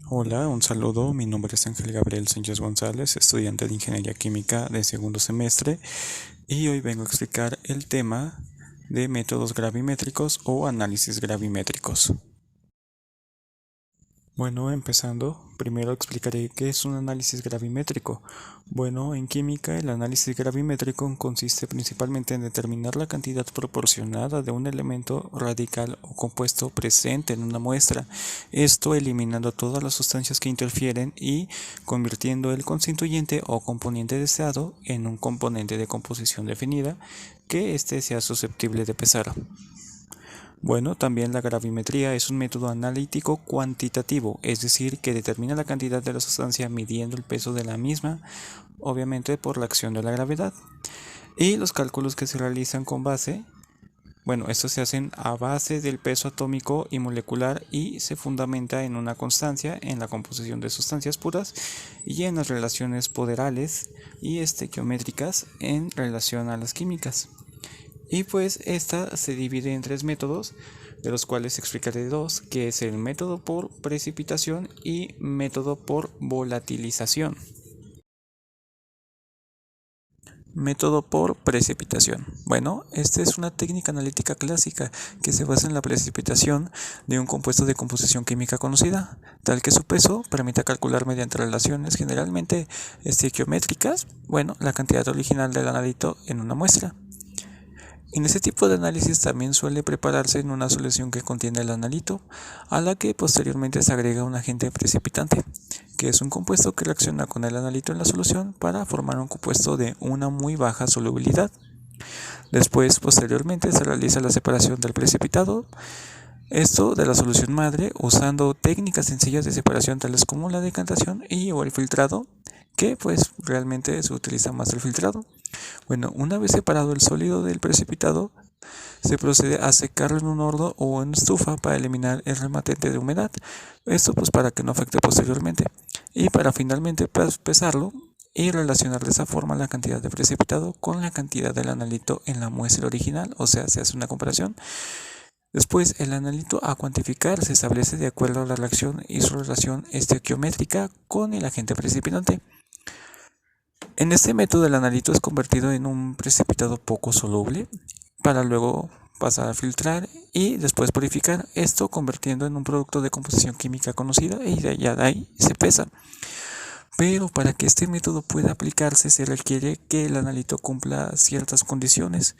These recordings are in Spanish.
Hola, un saludo. Mi nombre es Ángel Gabriel Sánchez González, estudiante de Ingeniería Química de segundo semestre, y hoy vengo a explicar el tema de métodos gravimétricos o análisis gravimétricos. Bueno, empezando, primero explicaré qué es un análisis gravimétrico. Bueno, en química el análisis gravimétrico consiste principalmente en determinar la cantidad proporcionada de un elemento radical o compuesto presente en una muestra, esto eliminando todas las sustancias que interfieren y convirtiendo el constituyente o componente deseado en un componente de composición definida que éste sea susceptible de pesar. Bueno, también la gravimetría es un método analítico cuantitativo, es decir, que determina la cantidad de la sustancia midiendo el peso de la misma, obviamente por la acción de la gravedad. Y los cálculos que se realizan con base, bueno, estos se hacen a base del peso atómico y molecular y se fundamenta en una constancia en la composición de sustancias puras y en las relaciones poderales y estequiométricas en relación a las químicas. Y pues esta se divide en tres métodos, de los cuales explicaré dos, que es el método por precipitación y método por volatilización. Método por precipitación. Bueno, esta es una técnica analítica clásica que se basa en la precipitación de un compuesto de composición química conocida, tal que su peso permita calcular mediante relaciones generalmente estequiométricas, bueno, la cantidad original del analito en una muestra. En este tipo de análisis también suele prepararse en una solución que contiene el analito, a la que posteriormente se agrega un agente precipitante, que es un compuesto que reacciona con el analito en la solución para formar un compuesto de una muy baja solubilidad. Después, posteriormente, se realiza la separación del precipitado, esto de la solución madre, usando técnicas sencillas de separación tales como la decantación y o el filtrado, que pues realmente se utiliza más el filtrado. Bueno, una vez separado el sólido del precipitado, se procede a secarlo en un horno o en estufa para eliminar el rematente de humedad. Esto pues para que no afecte posteriormente. Y para finalmente pesarlo y relacionar de esa forma la cantidad de precipitado con la cantidad del analito en la muestra original, o sea, se hace una comparación. Después, el analito a cuantificar se establece de acuerdo a la reacción y su relación estequiométrica con el agente precipitante. En este método el analito es convertido en un precipitado poco soluble para luego pasar a filtrar y después purificar, esto convirtiendo en un producto de composición química conocida y de ahí se pesa. Pero para que este método pueda aplicarse se requiere que el analito cumpla ciertas condiciones,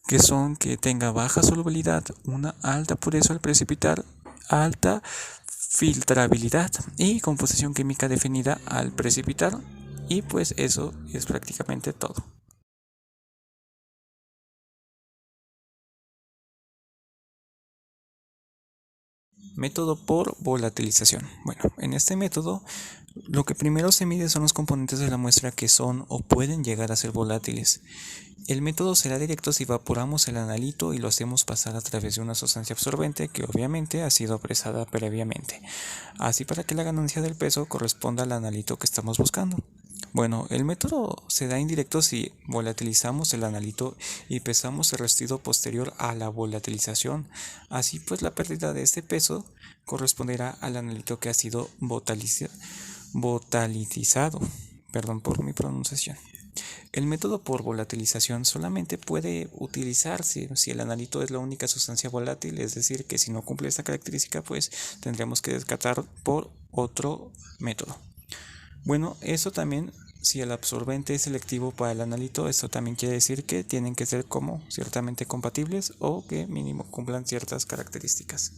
que son que tenga baja solubilidad, una alta pureza al precipitar, alta filtrabilidad y composición química definida al precipitar. Y pues eso es prácticamente todo. Método por volatilización. Bueno, en este método lo que primero se mide son los componentes de la muestra que son o pueden llegar a ser volátiles. El método será directo si evaporamos el analito y lo hacemos pasar a través de una sustancia absorbente que obviamente ha sido apresada previamente, así para que la ganancia del peso corresponda al analito que estamos buscando. Bueno, el método se da indirecto si volatilizamos el analito y pesamos el residuo posterior a la volatilización. Así pues, la pérdida de este peso corresponderá al analito que ha sido volatilizado. Perdón por mi pronunciación. El método por volatilización solamente puede utilizarse si el analito es la única sustancia volátil, es decir, que si no cumple esta característica, pues tendremos que descartar por otro método. Bueno, eso también, si el absorbente es selectivo para el analito, esto también quiere decir que tienen que ser como ciertamente compatibles o que mínimo cumplan ciertas características.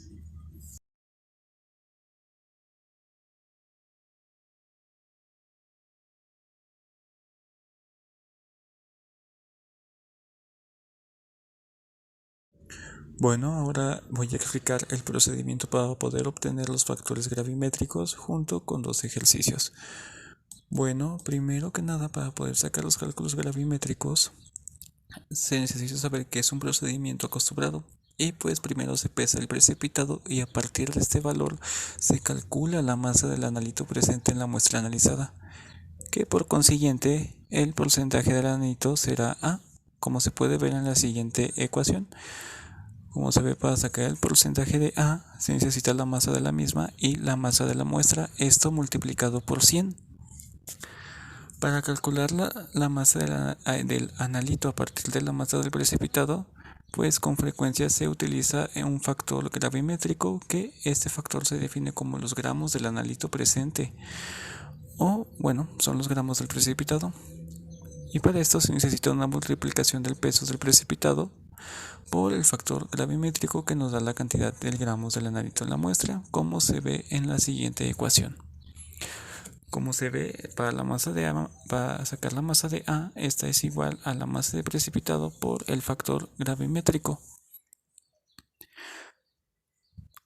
Bueno, ahora voy a explicar el procedimiento para poder obtener los factores gravimétricos junto con dos ejercicios. Bueno, primero que nada, para poder sacar los cálculos gravimétricos, se necesita saber que es un procedimiento acostumbrado. Y pues primero se pesa el precipitado y a partir de este valor se calcula la masa del analito presente en la muestra analizada, que por consiguiente el porcentaje del analito será A, como se puede ver en la siguiente ecuación. Como se ve, para sacar el porcentaje de A se necesita la masa de la misma y la masa de la muestra, esto multiplicado por 100. Para calcular la masa del analito a partir de la masa del precipitado, pues con frecuencia se utiliza un factor gravimétrico, que este factor se define como los gramos del analito presente, o bueno, son los gramos del precipitado. Y para esto se necesita una multiplicación del peso del precipitado por el factor gravimétrico, que nos da la cantidad de gramos del analito en la muestra, como se ve en la siguiente ecuación. Como se ve, para la masa de A, para sacar la masa de A, esta es igual a la masa de precipitado por el factor gravimétrico.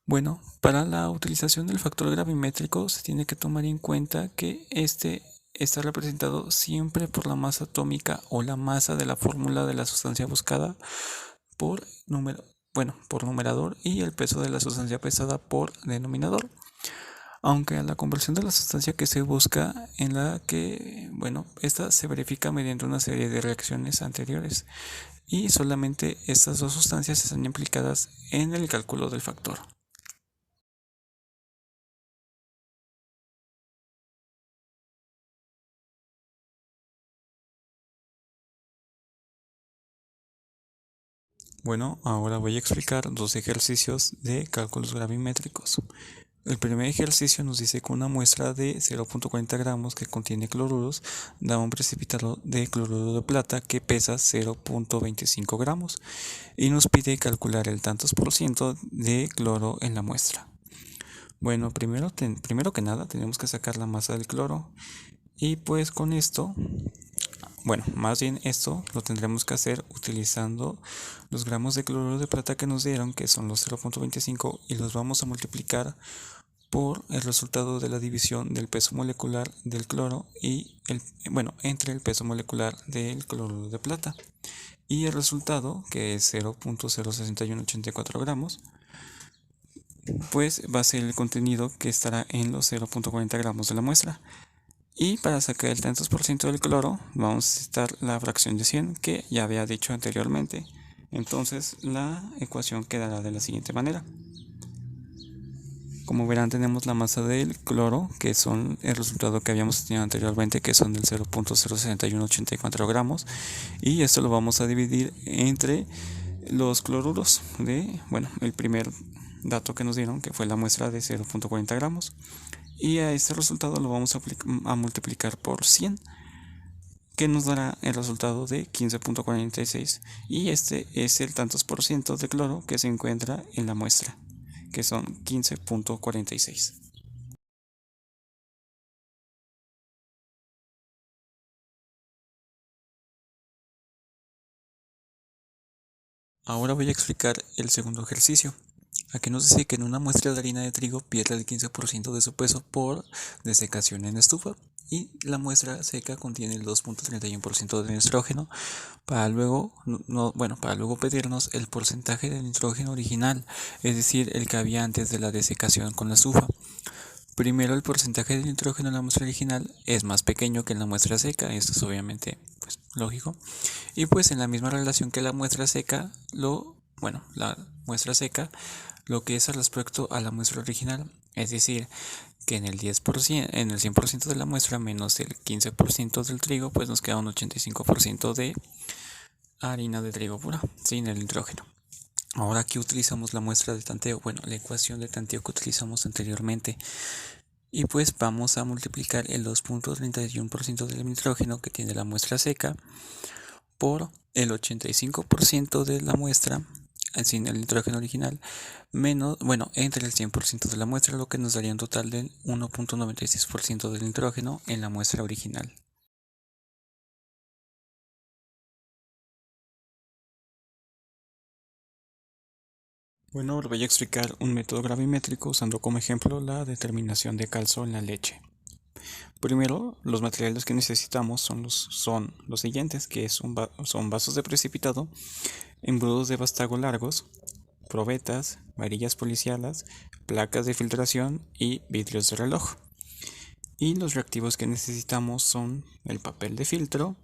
Bueno, para la utilización del factor gravimétrico se tiene que tomar en cuenta que este está representado siempre por la masa atómica o la masa de la fórmula de la sustancia buscada por por numerador, y el peso de la sustancia pesada por denominador. Aunque a la conversión de la sustancia que se busca, en la que, esta se verifica mediante una serie de reacciones anteriores, y solamente estas dos sustancias están implicadas en el cálculo del factor. Bueno, ahora voy a explicar dos ejercicios de cálculos gravimétricos. El primer ejercicio nos dice que una muestra de 0.40 gramos que contiene cloruros da un precipitado de cloruro de plata que pesa 0.25 gramos y nos pide calcular el tantos por ciento de cloro en la muestra. Bueno, primero que nada tenemos que sacar la masa del cloro, y pues con esto, más bien esto lo tendremos que hacer utilizando los gramos de cloruro de plata que nos dieron, que son los 0.25, y los vamos a multiplicar por el resultado de la división del peso molecular del cloro y entre el peso molecular del cloruro de plata. Y el resultado, que es 0.06184 gramos, pues va a ser el contenido que estará en los 0.40 gramos de la muestra. Y para sacar el tantos por ciento del cloro, vamos a necesitar la fracción de 100 que ya había dicho anteriormente. Entonces la ecuación quedará de la siguiente manera. Como verán, tenemos la masa del cloro, que son el resultado que habíamos tenido anteriormente, que son del 0.06184 gramos, y esto lo vamos a dividir entre los cloruros de, el primer dato que nos dieron, que fue la muestra de 0.40 gramos, y a este resultado lo vamos a multiplicar por 100, que nos dará el resultado de 15.46, y este es el tantos por ciento de cloro que se encuentra en la muestra, que son 15.46. Ahora voy a explicar el segundo ejercicio. Aquí nos dice que en una muestra de harina de trigo pierde el 15% de su peso por desecación en estufa, y la muestra seca contiene el 2.31% de nitrógeno, para luego pedirnos el porcentaje de nitrógeno original, es decir, el que había antes de la desecación con la estufa. Primero, el porcentaje de nitrógeno en la muestra original es más pequeño que en la muestra seca, esto es obviamente lógico, y pues en la misma relación que la muestra seca, la muestra seca, lo que es al respecto a la muestra original, es decir, que en el 10%, en el 100% de la muestra menos el 15% del trigo, pues nos queda un 85% de harina de trigo pura, sin el nitrógeno. Ahora aquí utilizamos la muestra de tanteo, la ecuación de tanteo que utilizamos anteriormente, y pues vamos a multiplicar el 2.31% del nitrógeno que tiene la muestra seca por el 85% de la muestra sin el nitrógeno original, entre el 100% de la muestra, lo que nos daría un total del 1.96% del nitrógeno en la muestra original. Bueno, ahora voy a explicar un método gravimétrico usando como ejemplo la determinación de calcio en la leche. Primero, los materiales que necesitamos son los siguientes, que son vasos de precipitado, embudos de vástago largos, probetas, varillas policialas, placas de filtración y vidrios de reloj. Y los reactivos que necesitamos son el papel de filtro,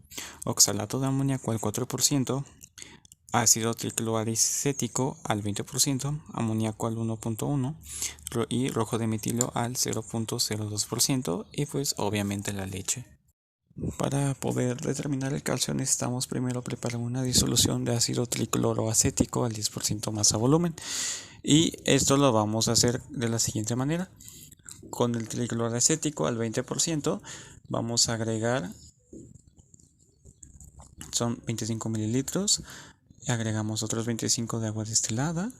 oxalato de amoníaco al 4%, ácido tricloaracético al 20%, amoníaco al 1.1% y rojo de metilio al 0.02% y pues obviamente la leche. Para poder determinar el calcio necesitamos primero preparar una disolución de ácido tricloroacético al 10% masa volumen, y esto lo vamos a hacer de la siguiente manera. Con el tricloroacético al 20% vamos a agregar, son 25 mililitros, agregamos otros 25 de agua destilada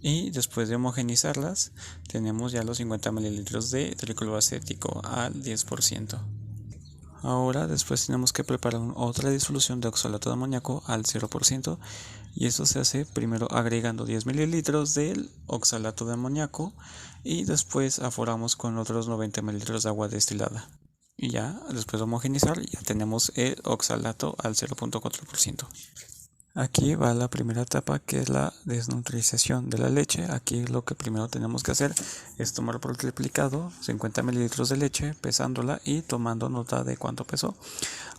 y después de homogenizarlas tenemos ya los 50 mililitros de tricloroacético al 10%. Ahora después tenemos que preparar otra disolución de oxalato de amoníaco al 0%, y esto se hace primero agregando 10 mililitros del oxalato de amoníaco y después aforamos con otros 90 mililitros de agua destilada. Y ya después de homogenizar ya tenemos el oxalato al 0.4%. Aquí va la primera etapa, que es la desnutrización de la leche. Aquí lo que primero tenemos que hacer es tomar por triplicado 50 mililitros de leche, pesándola y tomando nota de cuánto pesó.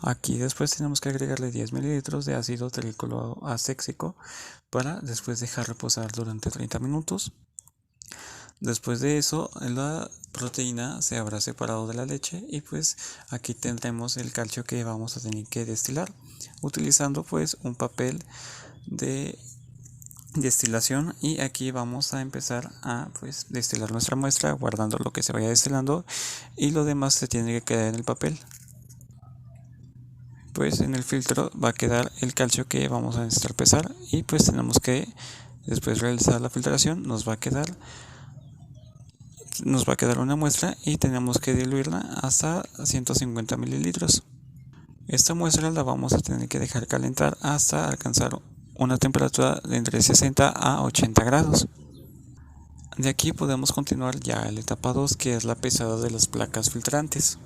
Aquí después tenemos que agregarle 10 mililitros de ácido tricloacético para después dejar reposar durante 30 minutos. Después de eso, la proteína se habrá separado de la leche y pues aquí tendremos el calcio que vamos a tener que destilar, utilizando pues un papel de destilación, y aquí vamos a empezar a pues destilar nuestra muestra guardando lo que se vaya destilando, y lo demás se tiene que quedar en el papel. Pues en el filtro va a quedar el calcio que vamos a necesitar pesar, y pues tenemos que después realizar la filtración. Nos va a quedar una muestra y tenemos que diluirla hasta 150 mililitros. Esta muestra la vamos a tener que dejar calentar hasta alcanzar una temperatura de entre 60 a 80 grados. De aquí podemos continuar ya a la etapa 2, que es la pesada de las placas filtrantes.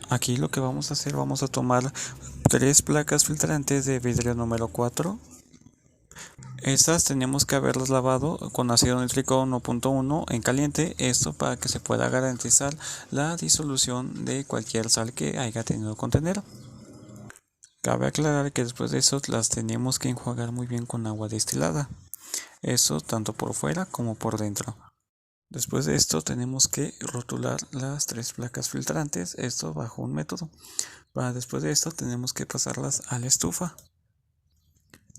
Aquí lo que vamos a hacer, vamos a tomar 3 placas filtrantes de vidrio número 4. Estas tenemos que haberlas lavado con ácido nítrico 1.1 en caliente, esto para que se pueda garantizar la disolución de cualquier sal que haya tenido contenedor. Cabe aclarar que después de eso las tenemos que enjuagar muy bien con agua destilada, eso tanto por fuera como por dentro. Después de esto tenemos que rotular las 3 placas filtrantes, esto bajo un método. Después de esto tenemos que pasarlas a la estufa.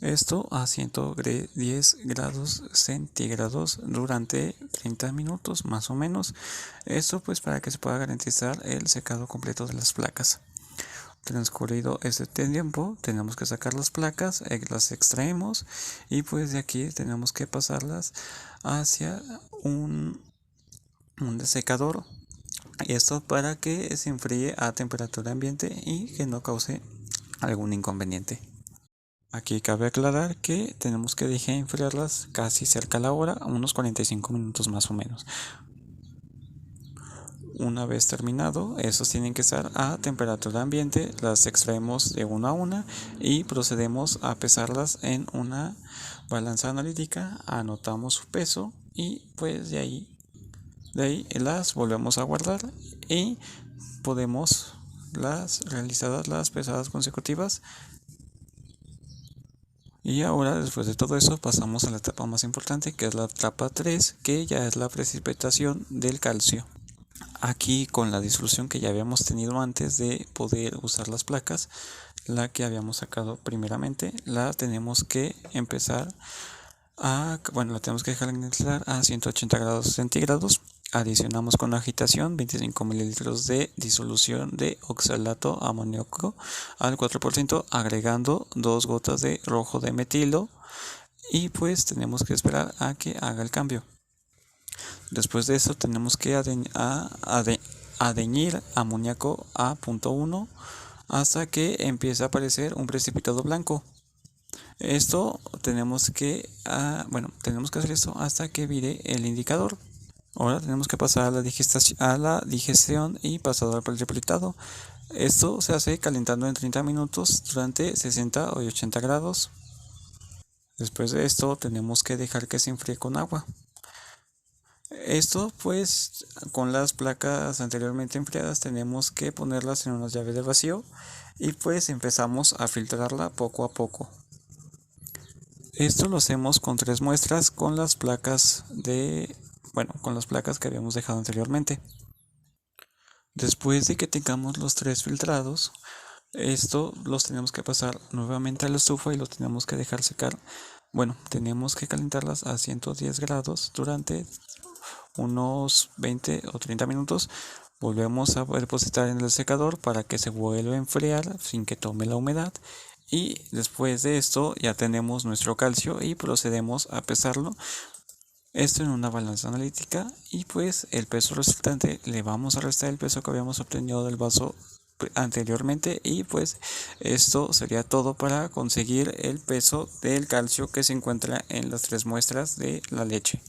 Esto a 110 grados centígrados durante 30 minutos más o menos. Esto pues para que se pueda garantizar el secado completo de las placas. Transcurrido este tiempo tenemos que sacar las placas, las extraemos y pues de aquí tenemos que pasarlas hacia un desecador. Esto para que se enfríe a temperatura ambiente y que no cause algún inconveniente. Aquí cabe aclarar que tenemos que dejar enfriarlas casi cerca a la hora, unos 45 minutos más o menos. Una vez terminado, estos tienen que estar a temperatura ambiente, las extraemos de una a una y procedemos a pesarlas en una balanza analítica, anotamos su peso y pues de ahí las volvemos a guardar y podemos realizadas las pesadas consecutivas. Y ahora, después de todo eso, pasamos a la etapa más importante, que es la etapa 3, que ya es la precipitación del calcio. Aquí, con la disolución que ya habíamos tenido antes de poder usar las placas, la que habíamos sacado primeramente, la tenemos que empezar la tenemos que dejar calentar a 180 grados centígrados. Adicionamos con agitación 25 mililitros de disolución de oxalato amoníaco al 4%, agregando 2 gotas de rojo de metilo, y pues tenemos que esperar a que haga el cambio. Después de eso tenemos que adeñir amoníaco a 0.1 hasta que empiece a aparecer un precipitado blanco. Esto tenemos que hacer esto hasta que vire el indicador. Ahora tenemos que pasar a la digestión y pasador por el triplicado. Esto se hace calentando en 30 minutos durante 60 o 80 grados. Después de esto tenemos que dejar que se enfríe con agua. Esto pues con las placas anteriormente enfriadas tenemos que ponerlas en una llave de vacío y pues empezamos a filtrarla poco a poco. Esto lo hacemos con 3 muestras con las placas con las placas que habíamos dejado anteriormente. Después de que tengamos los 3 filtrados, esto los tenemos que pasar nuevamente a la estufa y los tenemos que dejar secar. Bueno, tenemos que calentarlas a 110 grados durante unos 20 o 30 minutos. Volvemos a depositar en el secador para que se vuelva a enfriar sin que tome la humedad. Y después de esto ya tenemos nuestro calcio y procedemos a pesarlo. Esto en una balanza analítica y pues el peso resultante le vamos a restar el peso que habíamos obtenido del vaso anteriormente y pues esto sería todo para conseguir el peso del calcio que se encuentra en las 3 muestras de la leche.